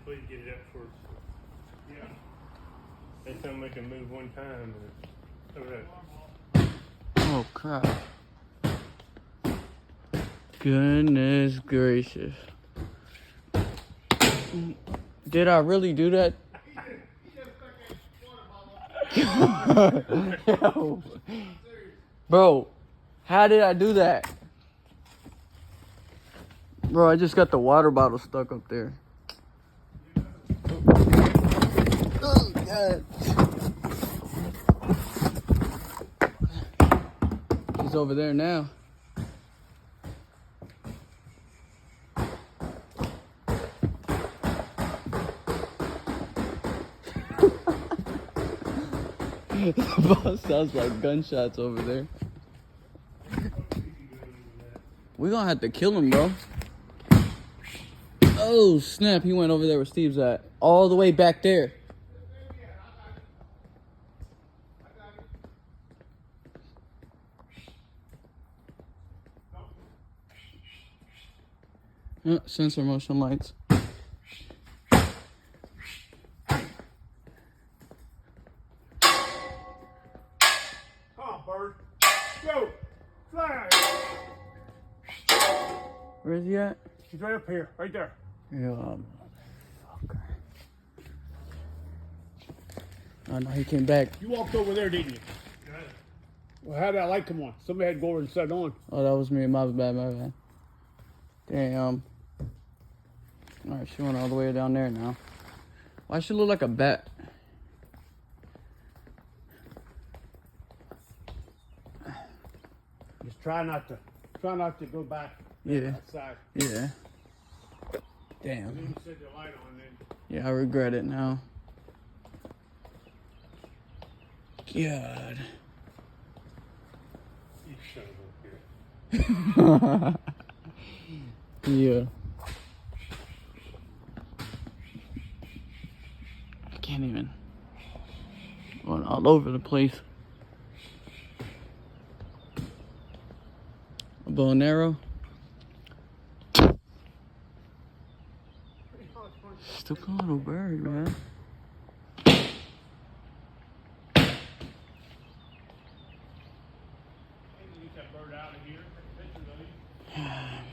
please get it up for us. Yeah. They tell them they can move one time. Okay. Oh crap. Goodness gracious. Did I really do that? Yo. Bro, how did I do that? Bro, I just got the water bottle stuck up there. Oh, God. He's over there now. The boss sounds like gunshots over there. We're gonna have to kill him, bro. Oh, snap. He went over there where Steve's at. All the way back there. Sensor motion lights. Bird. Go! Fly! Where is he at? He's right up here, right there. Yeah, motherfucker. Oh no, he came back. You walked over there, didn't you? Well, how'd that light come on? Somebody had to go over and set it on. Oh, that was me. My bad, my bad. Damn. Alright, she went all the way down there now. Why she look like a bat? Just try not to go back. Yeah. Outside. Yeah. And Damn. then you set the light on then. Yeah, I regret it now. God. You son of a bitch. Yeah. I can't even. Going all over the place. A bow and arrow. Still a little bird, man. Get that bird out of here. Take pictures of him.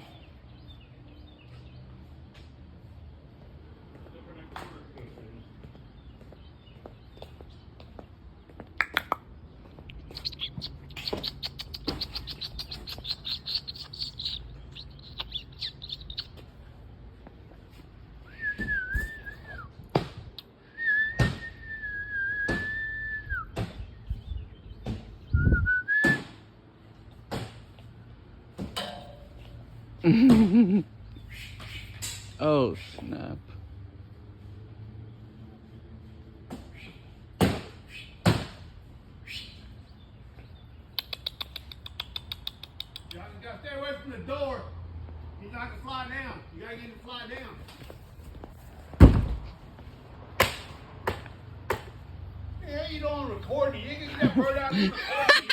Oh, snap. You gotta stay away from the door. He's not gonna fly down. You gotta get him to fly down. Yeah, you don't want to record it. You ain't gonna get that bird out and record it.